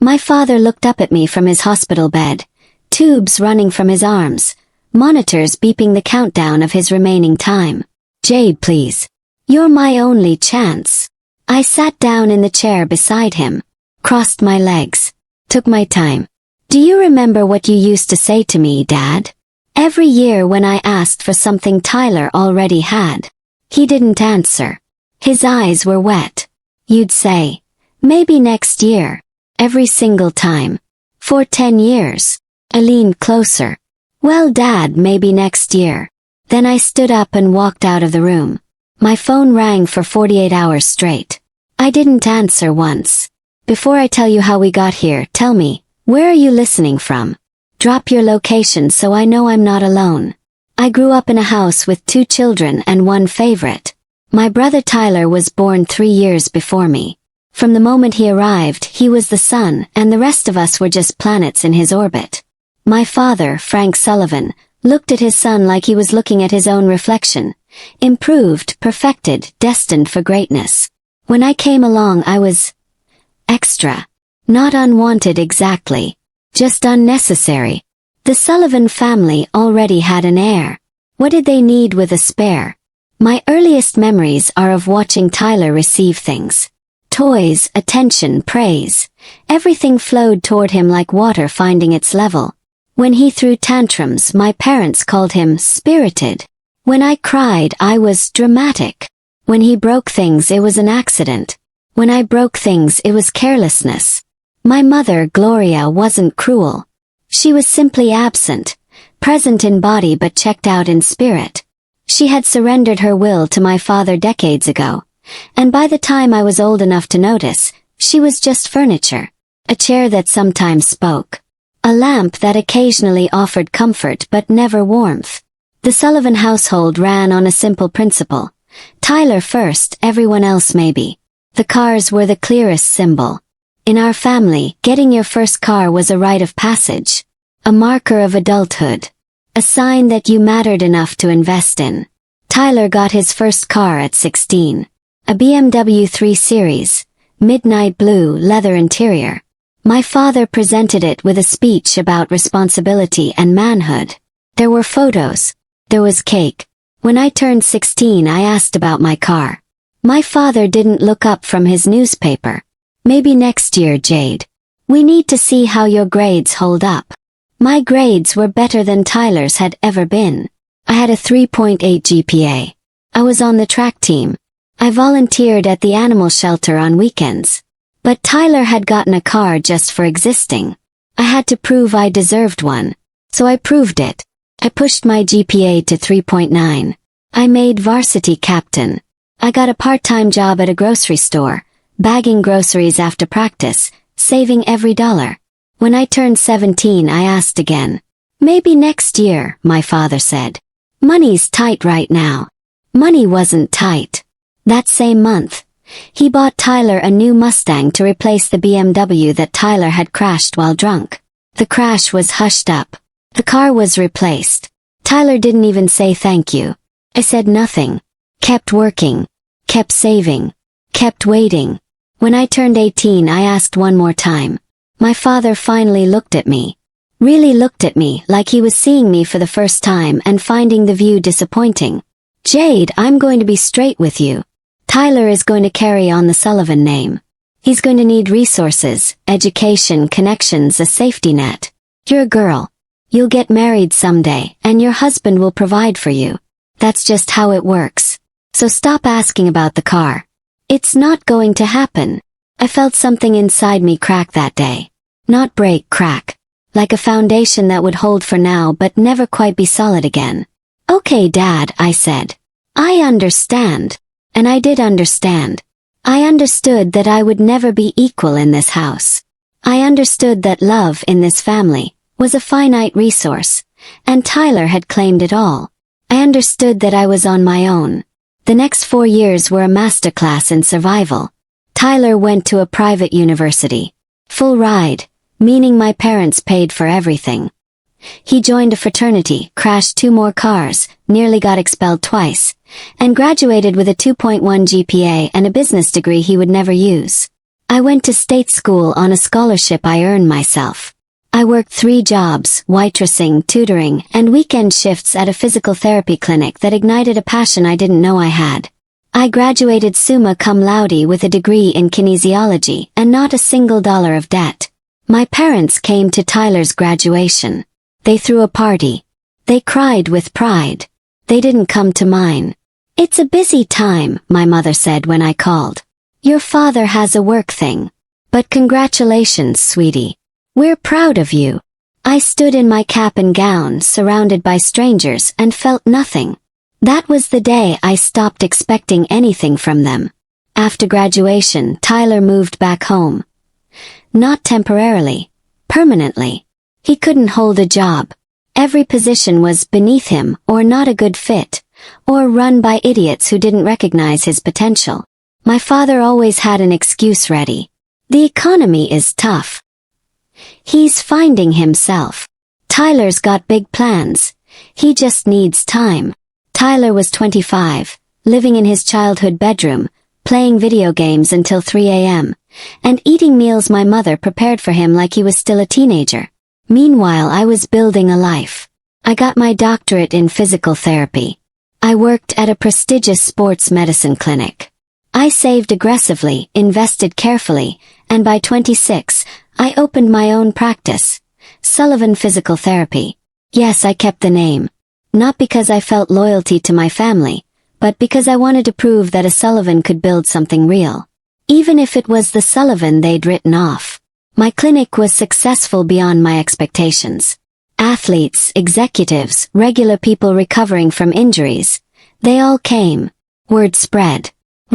My father looked up at me from his hospital bed, tubes running from his arms, monitors beeping the countdown of his remaining time. Jade, please. You're my only chance. I sat down in the chair beside him, crossed my legs, took my time. Do you remember what you used to say to me, Dad? Every year when I asked for something Tyler already had. He didn't answer. His eyes were wet. You'd say, maybe next year. Every single time. For 10 years. I leaned closer. Well, Dad, maybe next year. Then I stood up and walked out of the room. My phone rang for 48 hours straight. I didn't answer once. Before I tell you how we got here, tell me, where are you listening from? Drop your location so I know I'm not alone. I grew up in a house with 2 children and 1 favorite. My brother Tyler was born 3 years before me. From the moment he arrived, he was the sun, and the rest of us were just planets in his orbit. My father, Frank Sullivan, looked at his son like he was looking at his own reflection. Improved, perfected, destined for greatness. When I came along, I was extra. Not unwanted exactly. Just unnecessary. The Sullivan family already had an heir. What did they need with a spare? My earliest memories are of watching Tyler receive things. Toys, attention, praise. Everything flowed toward him like water finding its level. When he threw tantrums, my parents called him spirited. When I cried, I was dramatic. When he broke things, it was an accident. When I broke things, it was carelessness. My mother, Gloria, wasn't cruel. She was simply absent, present in body but checked out in spirit. She had surrendered her will to my father decades ago. And by the time I was old enough to notice, she was just furniture. A chair that sometimes spoke. A lamp that occasionally offered comfort but never warmth. The Sullivan household ran on a simple principle. Tyler first, everyone else maybe. The cars were the clearest symbol. In our family, getting your first car was a rite of passage. A marker of adulthood. A sign that you mattered enough to invest in. Tyler got his first car at 16. A BMW 3 Series, midnight blue leather interior. My father presented it with a speech about responsibility and manhood. There were photos. There was cake. When I turned 16, I asked about my car. My father didn't look up from his newspaper. Maybe next year, Jade. We need to see how your grades hold up. My grades were better than Tyler's had ever been. I had a 3.8 GPA. I was on the track team. I volunteered at the animal shelter on weekends. But Tyler had gotten a car just for existing. I had to prove I deserved one. So I proved it. I pushed my GPA to 3.9. I made varsity captain. I got a part-time job at a grocery store, bagging groceries after practice, saving every dollar. When I turned 17, I asked again. Maybe next year, my father said. Money's tight right now. Money wasn't tight. That same month, he bought Tyler a new Mustang to replace the BMW that Tyler had crashed while drunk. The crash was hushed up. The car was replaced. Tyler didn't even say thank you. I said nothing. Kept working. Kept saving. Kept waiting. When I turned 18, I asked one more time. My father finally looked at me. Really looked at me like he was seeing me for the first time and finding the view disappointing. Jade, I'm going to be straight with you. Tyler is going to carry on the Sullivan name. He's going to need resources, education, connections, a safety net. You're a girl. You'll get married someday, and your husband will provide for you. That's just how it works. So stop asking about the car. It's not going to happen. I felt something inside me crack that day. Not break, crack. Like a foundation that would hold for now but never quite be solid again. Okay, Dad, I said. I understand. And I did understand. I understood that I would never be equal in this house. I understood that love in this family was a finite resource, and Tyler had claimed it all. I understood that I was on my own. The next 4 years were a masterclass in survival. Tyler went to a private university. Full ride, meaning my parents paid for everything. He joined a fraternity, crashed 2 more cars, nearly got expelled twice, and graduated with a 2.1 GPA and a business degree he would never use. I went to state school on a scholarship I earned myself. I worked 3 jobs, waitressing, tutoring, and weekend shifts at a physical therapy clinic that ignited a passion I didn't know I had. I graduated summa cum laude with a degree in kinesiology and not a single dollar of debt. My parents came to Tyler's graduation. They threw a party. They cried with pride. They didn't come to mine. "It's a busy time," my mother said when I called. "Your father has a work thing. But congratulations, sweetie. We're proud of you." I stood in my cap and gown, surrounded by strangers, and felt nothing. That was the day I stopped expecting anything from them. After graduation, Tyler moved back home. Not temporarily, permanently. He couldn't hold a job. Every position was beneath him, or not a good fit, or run by idiots who didn't recognize his potential. My father always had an excuse ready. "The economy is tough. He's finding himself. Tyler's got big plans. He just needs time." Tyler was 25, living in his childhood bedroom, playing video games until 3 a.m., and eating meals my mother prepared for him like he was still a teenager. Meanwhile, I was building a life. I got my doctorate in physical therapy. I worked at a prestigious sports medicine clinic. I saved aggressively, invested carefully, and by 26, I opened my own practice, Sullivan Physical Therapy. Yes, I kept the name. Not because I felt loyalty to my family, but because I wanted to prove that a Sullivan could build something real. Even if it was the Sullivan they'd written off. My clinic was successful beyond my expectations. Athletes, executives, regular people recovering from injuries, they all came. Word spread.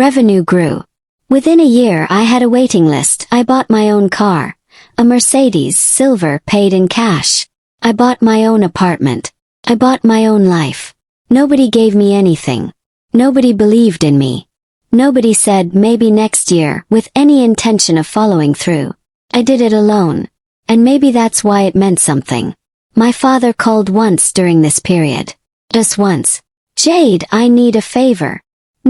Revenue grew. Within a year I had a waiting list. I bought my own car. A Mercedes, silver, paid in cash. I bought my own apartment. I bought my own life. Nobody gave me anything. Nobody believed in me. Nobody said maybe next year with any intention of following through. I did it alone. And maybe that's why it meant something. My father called once during this period. Just once. "Jade, I need a favor."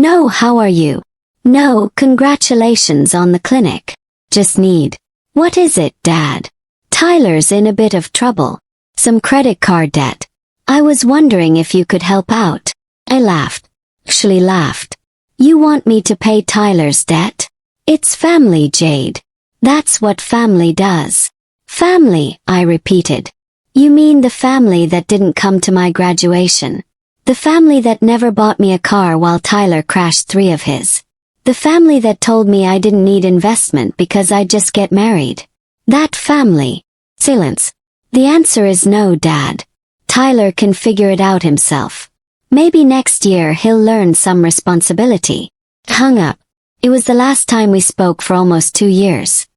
"No, how are you?" "No, congratulations on the clinic." "Just need." "What is it, Dad?" "Tyler's in a bit of trouble. Some credit card debt. I was wondering if you could help out." I laughed. Actually laughed. "You want me to pay Tyler's debt?" "It's family, Jade. That's what family does." "Family," I repeated. "You mean the family that didn't come to my graduation? The family that never bought me a car while Tyler crashed 3 of his? The family that told me I didn't need investment because I'd just get married? That family?" Silence. "The answer is no, Dad. Tyler can figure it out himself. Maybe next year he'll learn some responsibility." Hung up. It was the last time we spoke for almost 2 years.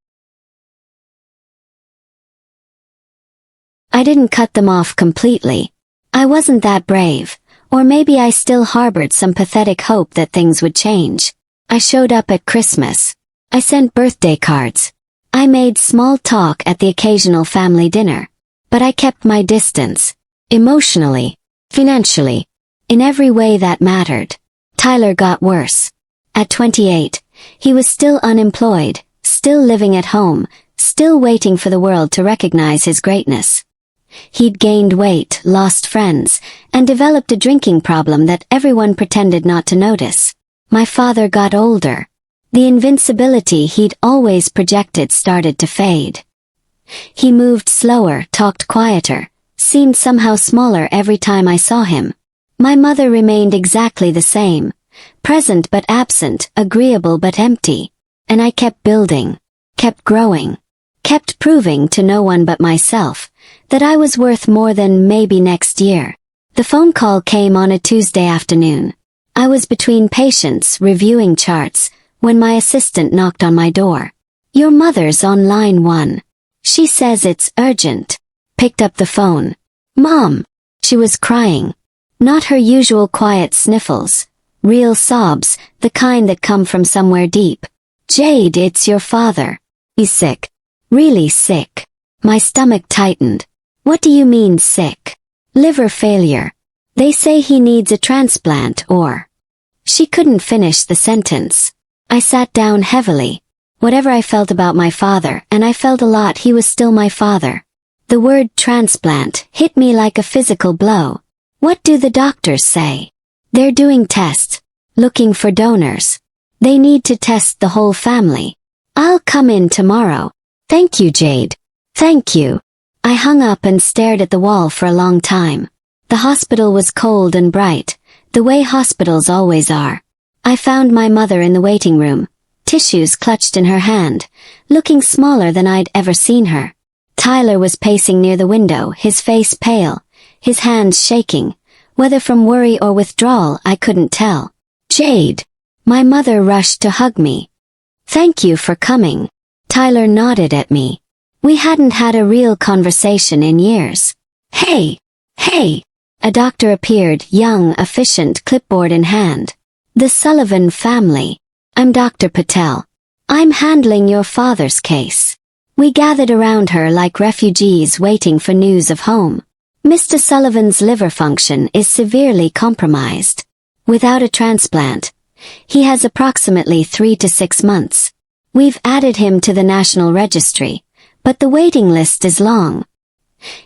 I didn't cut them off completely. I wasn't that brave, or maybe I still harbored some pathetic hope that things would change. I showed up at Christmas. I sent birthday cards. I made small talk at the occasional family dinner. But I kept my distance. Emotionally, financially, in every way that mattered. Tyler got worse. At 28, he was still unemployed, still living at home, still waiting for the world to recognize his greatness. He'd gained weight, lost friends, and developed a drinking problem that everyone pretended not to notice. My father got older. The invincibility he'd always projected started to fade. He moved slower, talked quieter, seemed somehow smaller every time I saw him. My mother remained exactly the same, present but absent, agreeable but empty. And I kept building, kept growing, kept proving to no one but myself that I was worth more than maybe next year. The phone call came on a Tuesday afternoon. I was between patients, reviewing charts, when my assistant knocked on my door. "Your mother's on line 1. She says it's urgent." Picked up the phone. "Mom." She was crying. Not her usual quiet sniffles. Real sobs, the kind that come from somewhere deep. "Jade, it's your father. He's sick. Really sick." My stomach tightened. "What do you mean sick?" "Liver failure. They say he needs a transplant or..." She couldn't finish the sentence. I sat down heavily. Whatever I felt about my father, and I felt a lot, he was still my father. The word transplant hit me like a physical blow. What do the doctors say? They're doing tests, looking for donors. They need to test the whole family. I'll come in tomorrow. Thank you, Jade. Thank you. I hung up and stared at the wall for a long time. The hospital was cold and bright, the way hospitals always are. I found my mother in the waiting room, tissues clutched in her hand, looking smaller than I'd ever seen her. Tyler was pacing near the window, his face pale, his hands shaking. Whether from worry or withdrawal, I couldn't tell. Jade. My mother rushed to hug me. Thank you for coming. Tyler nodded at me. We hadn't had a real conversation in years. Hey! A doctor appeared, young, efficient, clipboard in hand. The Sullivan family. I'm Dr. Patel. I'm handling your father's case. We gathered around her like refugees waiting for news of home. Mr. Sullivan's liver function is severely compromised. Without a transplant, he has approximately 3 to 6 months. We've added him to the National Registry, but the waiting list is long.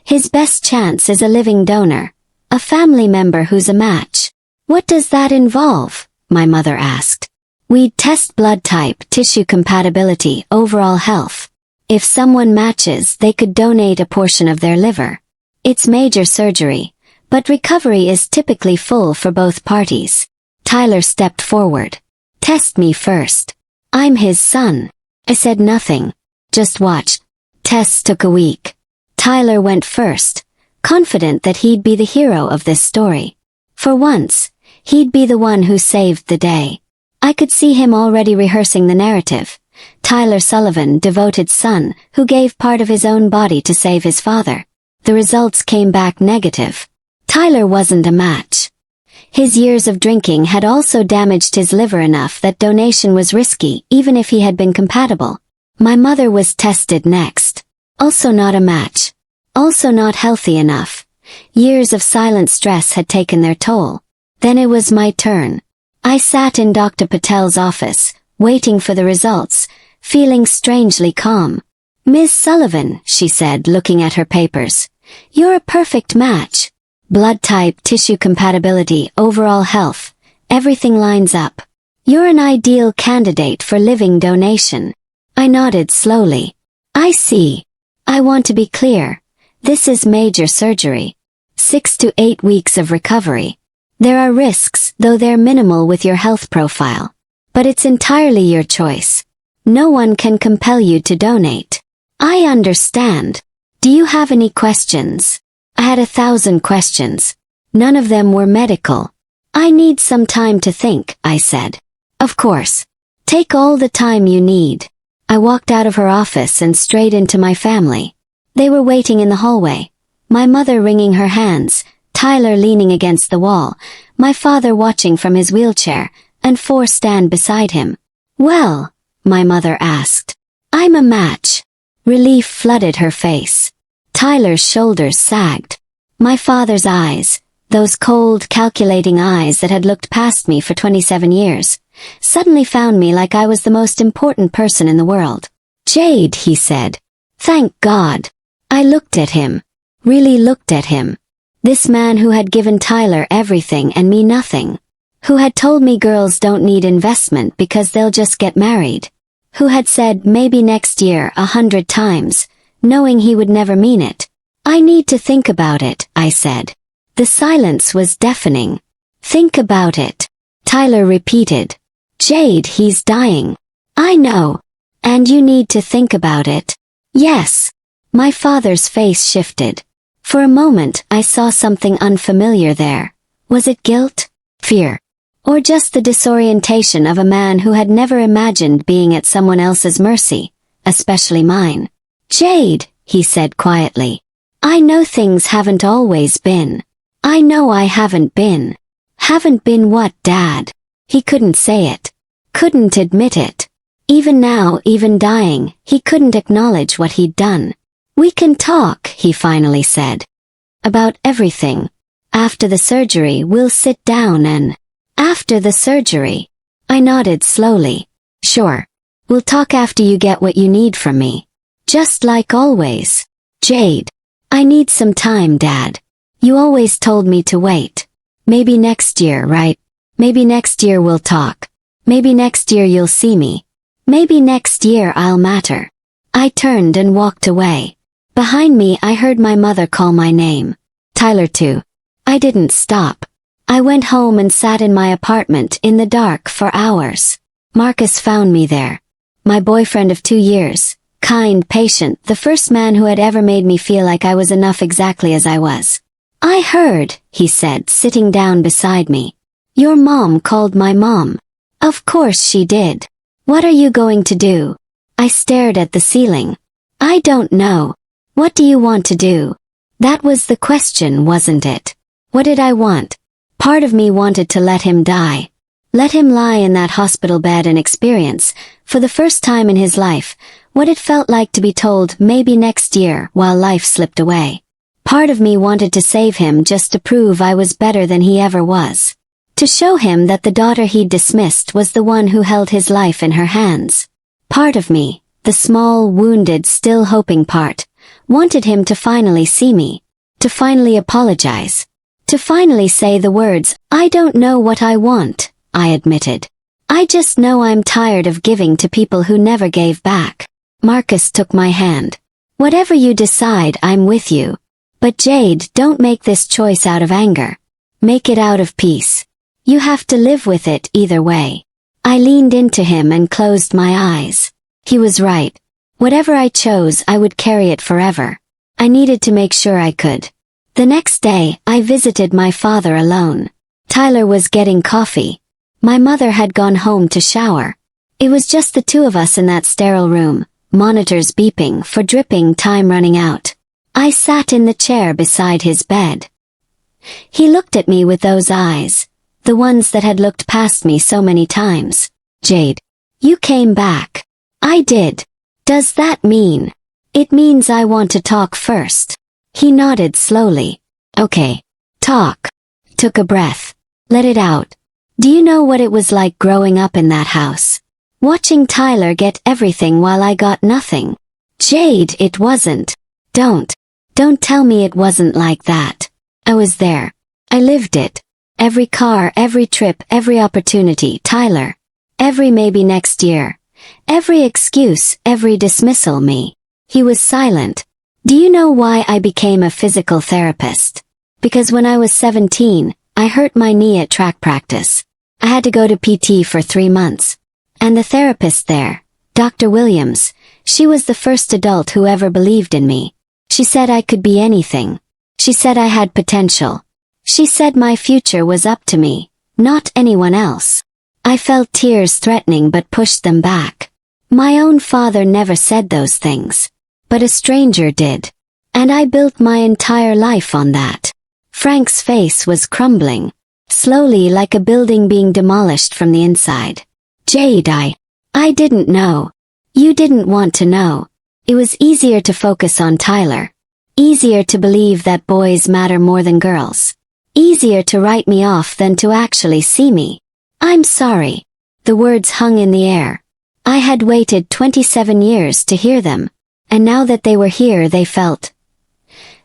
His best chance is a living donor, a family member who's a match. What does that involve? My mother asked. We'd test blood type, tissue compatibility, overall health. If someone matches, they could donate a portion of their liver. It's major surgery, but recovery is typically full for both parties. Tyler stepped forward. Test me first. I'm his son. I said nothing. Just watched. Tests took a week. Tyler went first, confident that he'd be the hero of this story. For once, he'd be the one who saved the day. I could see him already rehearsing the narrative. Tyler Sullivan, devoted son, who gave part of his own body to save his father. The results came back negative. Tyler wasn't a match. His years of drinking had also damaged his liver enough that donation was risky, even if he had been compatible. My mother was tested next. Also not a match. Also not healthy enough. Years of silent stress had taken their toll. Then it was my turn. I sat in Dr. Patel's office, waiting for the results, feeling strangely calm. Ms. Sullivan, she said, looking at her papers. You're a perfect match. Blood type, tissue compatibility, overall health. Everything lines up. You're an ideal candidate for living donation. I nodded slowly. I see. I want to be clear. This is major surgery. 6 to 8 weeks of recovery. There are risks, though they're minimal with your health profile. But it's entirely your choice. No one can compel you to donate. I understand. Do you have any questions? I had 1,000 questions. None of them were medical. I need some time to think, I said. Of course. Take all the time you need. I walked out of her office and straight into my family. They were waiting in the hallway. My mother wringing her hands, Tyler leaning against the wall, my father watching from his wheelchair, and 4 stand beside him. Well, my mother asked. I'm a match. Relief flooded her face. Tyler's shoulders sagged. My father's eyes, those cold, calculating eyes that had looked past me for 27 years, suddenly found me like I was the most important person in the world. Jade, he said. Thank God. I looked at him. Really looked at him. This man who had given Tyler everything and me nothing. Who had told me girls don't need investment because they'll just get married. Who had said maybe next year 100 times, knowing he would never mean it. I need to think about it, I said. The silence was deafening. Think about it. Tyler repeated. Jade, he's dying. I know. And you need to think about it. Yes. My father's face shifted. For a moment, I saw something unfamiliar there. Was it guilt? Fear? Or just the disorientation of a man who had never imagined being at someone else's mercy, especially mine? Jade, he said quietly. I know things haven't always been. I know I haven't been. Haven't been what, Dad? He couldn't say it. Couldn't admit it. Even now, even dying, he couldn't acknowledge what he'd done. We can talk, he finally said. About everything. After the surgery, we'll sit down and... After the surgery. I nodded slowly. Sure. We'll talk after you get what you need from me. Just like always. Jade. I need some time, Dad. You always told me to wait. Maybe next year, right? Maybe next year we'll talk. Maybe next year you'll see me. Maybe next year I'll matter. I turned and walked away. Behind me I heard my mother call my name. Tyler too. I didn't stop. I went home and sat in my apartment in the dark for hours. Marcus found me there. My boyfriend of 2 years. Kind, patient, the first man who had ever made me feel like I was enough exactly as I was. I heard, he said, sitting down beside me. Your mom called my mom. Of course she did. What are you going to do? I stared at the ceiling. I don't know. What do you want to do? That was the question, wasn't it? What did I want? Part of me wanted to let him die. Let him lie in that hospital bed and experience, for the first time in his life, what it felt like to be told maybe next year while life slipped away. Part of me wanted to save him just to prove I was better than he ever was. To show him that the daughter he'd dismissed was the one who held his life in her hands. Part of me, the small, wounded, still hoping part, wanted him to finally see me, to finally apologize, to finally say the words, I don't know what I want, I admitted. I just know I'm tired of giving to people who never gave back. Marcus took my hand. Whatever you decide, I'm with you. But Jade, don't make this choice out of anger. Make it out of peace. You have to live with it either way. I leaned into him and closed my eyes. He was right. Whatever I chose, I would carry it forever. I needed to make sure I could. The next day, I visited my father alone. Tyler was getting coffee. My mother had gone home to shower. It was just the two of us in that sterile room, monitors beeping for dripping time running out. I sat in the chair beside his bed. He looked at me with those eyes, the ones that had looked past me so many times. Jade, you came back. I did. Does that mean? It means I want to talk first. He nodded slowly. Okay. Talk. Took a breath. Let it out. Do you know what it was like growing up in that house? Watching Tyler get everything while I got nothing. Jade, it wasn't. Don't tell me it wasn't like that. I was there. I lived it. Every car, every trip, every opportunity, Tyler. Every maybe next year. Every excuse, every dismissal me. He was silent. Do you know why I became a physical therapist? Because when I was 17, I hurt my knee at track practice. I had to go to PT for 3 months. And the therapist there, Dr. Williams, she was the first adult who ever believed in me. She said I could be anything. She said I had potential. She said my future was up to me, not anyone else. I felt tears threatening but pushed them back. My own father never said those things. But a stranger did. And I built my entire life on that. Frank's face was crumbling, slowly like a building being demolished from the inside. Jade, I didn't know. You didn't want to know. It was easier to focus on Tyler. Easier to believe that boys matter more than girls. Easier to write me off than to actually see me. I'm sorry. The words hung in the air. I had waited 27 years to hear them, and now that they were here they felt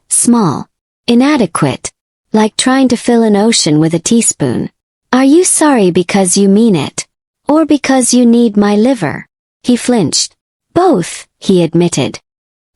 small, inadequate, like trying to fill an ocean with a teaspoon. Are you sorry because you mean it? Or because you need my liver? He flinched. Both, he admitted.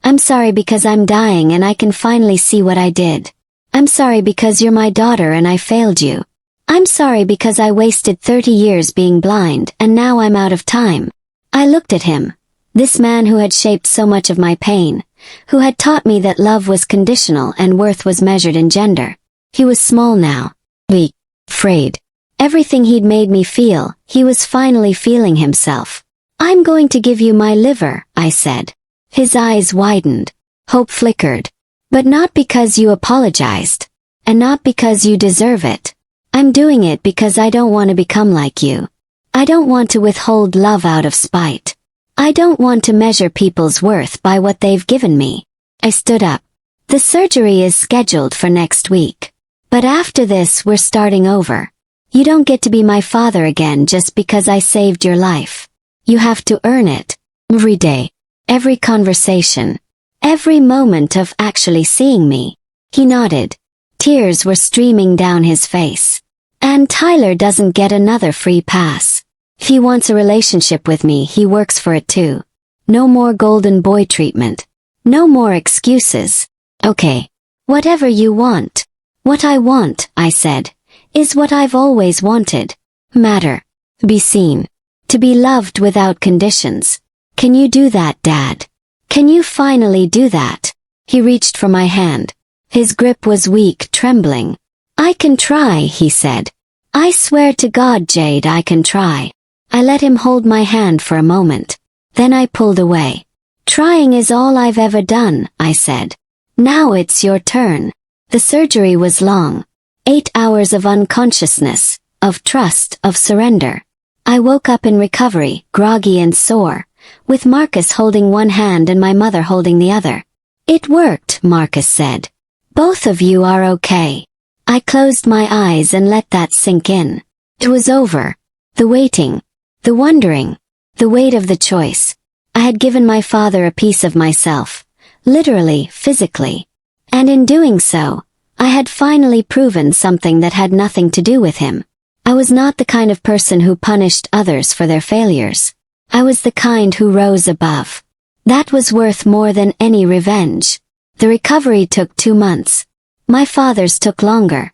I'm sorry because I'm dying and I can finally see what I did. I'm sorry because you're my daughter and I failed you. I'm sorry because I wasted 30 years being blind and now I'm out of time. I looked at him, this man who had shaped so much of my pain, who had taught me that love was conditional and worth was measured in gender. He was small now, weak, afraid. Everything he'd made me feel, he was finally feeling himself. I'm going to give you my liver, I said. His eyes widened. Hope flickered. But not because you apologized. And not because you deserve it. I'm doing it because I don't want to become like you. I don't want to withhold love out of spite. I don't want to measure people's worth by what they've given me. I stood up. The surgery is scheduled for next week. But after this we're starting over. You don't get to be my father again just because I saved your life. You have to earn it. Every day. Every conversation. Every moment of actually seeing me. He nodded. Tears were streaming down his face. And Tyler doesn't get another free pass. If he wants a relationship with me, he works for it too. No more golden boy treatment. No more excuses. Okay. Whatever you want. What I want, I said, is what I've always wanted. Matter. Be seen. To be loved without conditions. Can you do that, Dad? Can you finally do that? He reached for my hand. His grip was weak, trembling. I can try, he said. I swear to God, Jade, I can try. I let him hold my hand for a moment. Then I pulled away. Trying is all I've ever done, I said. Now it's your turn. The surgery was long. 8 hours of unconsciousness, of trust, of surrender. I woke up in recovery, groggy and sore, with Marcus holding one hand and my mother holding the other. It worked, Marcus said. Both of you are okay. I closed my eyes and let that sink in. It was over. The waiting. The wondering. The weight of the choice. I had given my father a piece of myself. Literally, physically. And in doing so, I had finally proven something that had nothing to do with him. I was not the kind of person who punished others for their failures. I was the kind who rose above. That was worth more than any revenge. The recovery took 2 months. My father's took longer.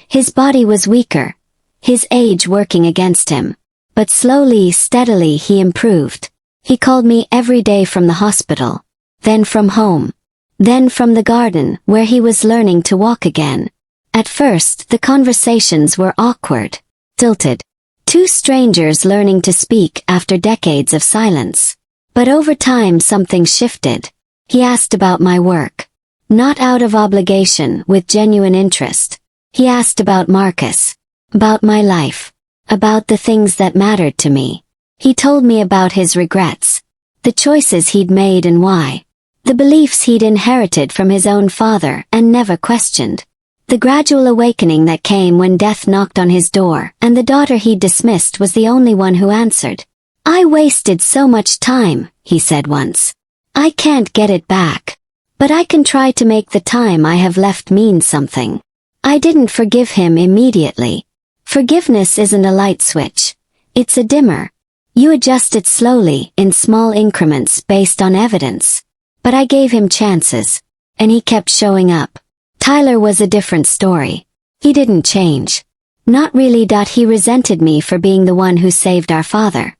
His body was weaker. His age working against him. But slowly, steadily he improved. He called me every day from the hospital. Then from home. Then from the garden, where he was learning to walk again. At first, the conversations were awkward, tilted. Two strangers learning to speak after decades of silence. But over time something shifted. He asked about my work. Not out of obligation, with genuine interest. He asked about Marcus. About my life. About the things that mattered to me. He told me about his regrets. The choices he'd made and why. The beliefs he'd inherited from his own father and never questioned. The gradual awakening that came when death knocked on his door and the daughter he'd dismissed was the only one who answered. I wasted so much time, he said once. I can't get it back. But I can try to make the time I have left mean something. I didn't forgive him immediately. Forgiveness isn't a light switch. It's a dimmer. You adjust it slowly, in small increments based on evidence. But I gave him chances. And he kept showing up. Tyler was a different story. He didn't change. Not really. He resented me for being the one who saved our father.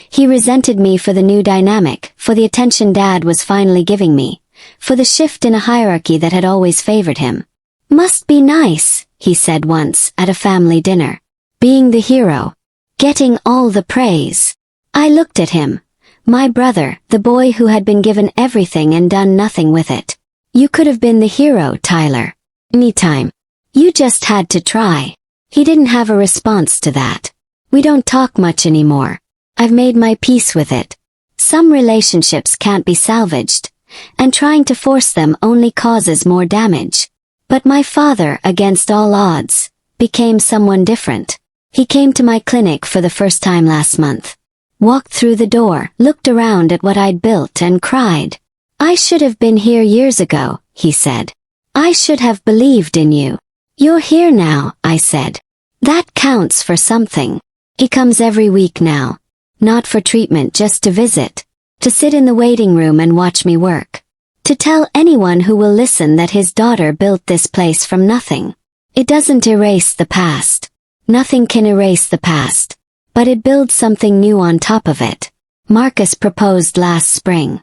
He resented me for the new dynamic, for the attention Dad was finally giving me, for the shift in a hierarchy that had always favored him. Must be nice, he said once at a family dinner. Being the hero. Getting all the praise. I looked at him. My brother, the boy who had been given everything and done nothing with it. You could have been the hero, Tyler. Anytime. You just had to try. He didn't have a response to that. We don't talk much anymore. I've made my peace with it. Some relationships can't be salvaged, and trying to force them only causes more damage. But my father, against all odds, became someone different. He came to my clinic for the first time last month. Walked through the door, looked around at what I'd built and cried. I should have been here years ago, he said. I should have believed in you. You're here now, I said. That counts for something. He comes every week now. Not for treatment, just to visit. To sit in the waiting room and watch me work. To tell anyone who will listen that his daughter built this place from nothing. It doesn't erase the past. Nothing can erase the past. But it builds something new on top of it. Marcus proposed last spring.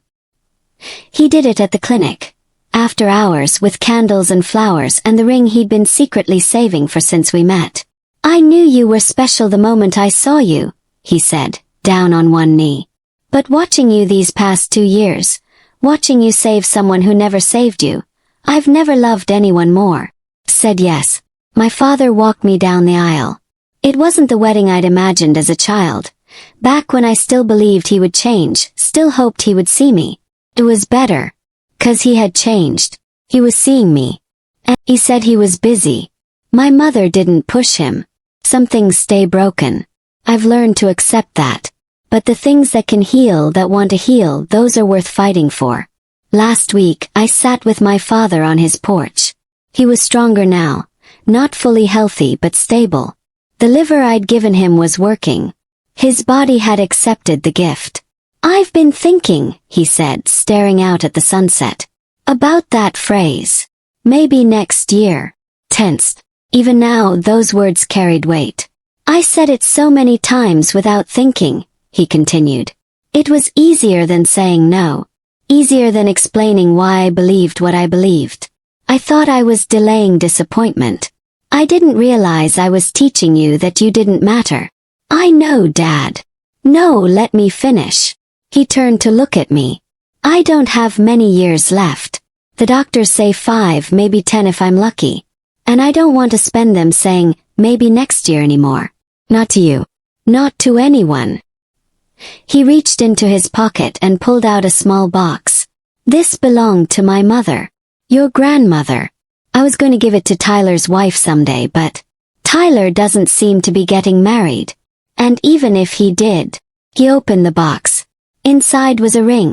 He did it at the clinic. After hours with candles and flowers and the ring he'd been secretly saving for since we met. I knew you were special the moment I saw you, he said, down on one knee. But watching you these past 2 years, watching you save someone who never saved you, I've never loved anyone more. Said yes. My father walked me down the aisle. It wasn't the wedding I'd imagined as a child. Back when I still believed he would change, still hoped he would see me. It was better. 'Cause he had changed. He was seeing me. And he said he was busy. My mother didn't push him. Some things stay broken. I've learned to accept that. But the things that can heal, that want to heal, those are worth fighting for. Last week, I sat with my father on his porch. He was stronger now, not fully healthy but stable. The liver I'd given him was working. His body had accepted the gift. "I've been thinking," he said, staring out at the sunset, "about that phrase. Maybe next year." Tensed. Even now, those words carried weight. "I said it so many times without thinking," he continued. "It was easier than saying no. Easier than explaining why I believed what I believed. I thought I was delaying disappointment. I didn't realize I was teaching you that you didn't matter." "I know, Dad." "No, let me finish." He turned to look at me. "I don't have many years left. The doctors say 5, maybe 10 if I'm lucky. And I don't want to spend them saying, maybe next year anymore. Not to you. Not to anyone." He reached into his pocket and pulled out a small box. "This belonged to my mother. Your grandmother. I was going to give it to Tyler's wife someday, but Tyler doesn't seem to be getting married. And even if he did." He opened the box. Inside was a ring.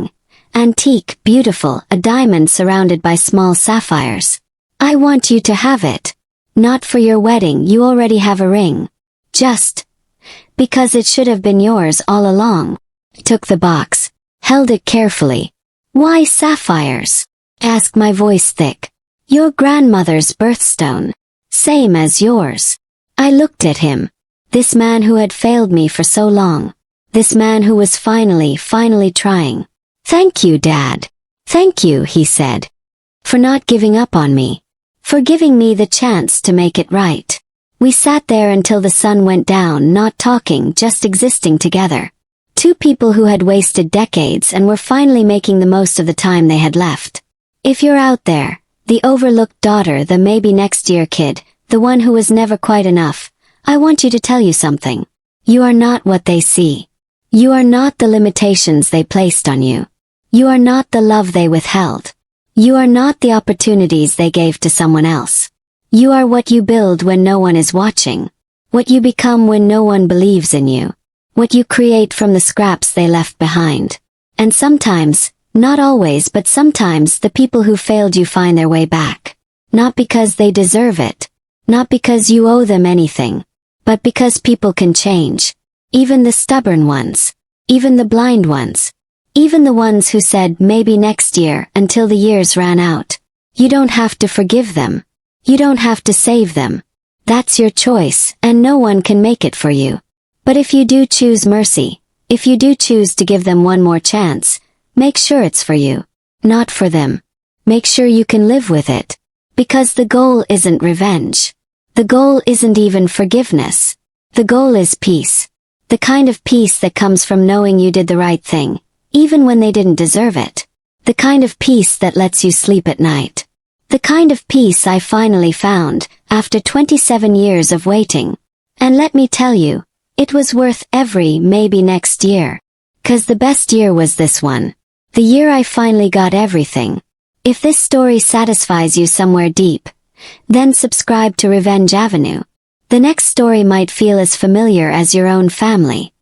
Antique, beautiful, a diamond surrounded by small sapphires. "I want you to have it. Not for your wedding, you already have a ring. Just because it should have been yours all along." Took the box, held it carefully. "Why sapphires?" asked, my voice thick. "Your grandmother's birthstone. Same as yours." I looked at him. This man who had failed me for so long. This man who was finally trying. "Thank you, Dad. Thank you," he said. "For not giving up on me. For giving me the chance to make it right." We sat there until the sun went down, not talking, just existing together. Two people who had wasted decades and were finally making the most of the time they had left. If you're out there, the overlooked daughter, the maybe next year kid, the one who was never quite enough, I want you to tell you something. You are not what they see. You are not the limitations they placed on you. You are not the love they withheld. You are not the opportunities they gave to someone else. You are what you build when no one is watching. What you become when no one believes in you. What you create from the scraps they left behind. And sometimes, not always, but sometimes the people who failed you find their way back. Not because they deserve it. Not because you owe them anything. But because people can change. Even the stubborn ones. Even the blind ones. Even the ones who said maybe next year until the years ran out. You don't have to forgive them. You don't have to save them. That's your choice, and no one can make it for you. But if you do choose mercy, if you do choose to give them one more chance, make sure it's for you, not for them. Make sure you can live with it. Because the goal isn't revenge. The goal isn't even forgiveness. The goal is peace. The kind of peace that comes from knowing you did the right thing, even when they didn't deserve it. The kind of peace that lets you sleep at night. The kind of peace I finally found, after 27 years of waiting. And let me tell you, it was worth every maybe next year. 'Cause the best year was this one. The year I finally got everything. If this story satisfies you somewhere deep, then subscribe to Revenge Avenue. The next story might feel as familiar as your own family.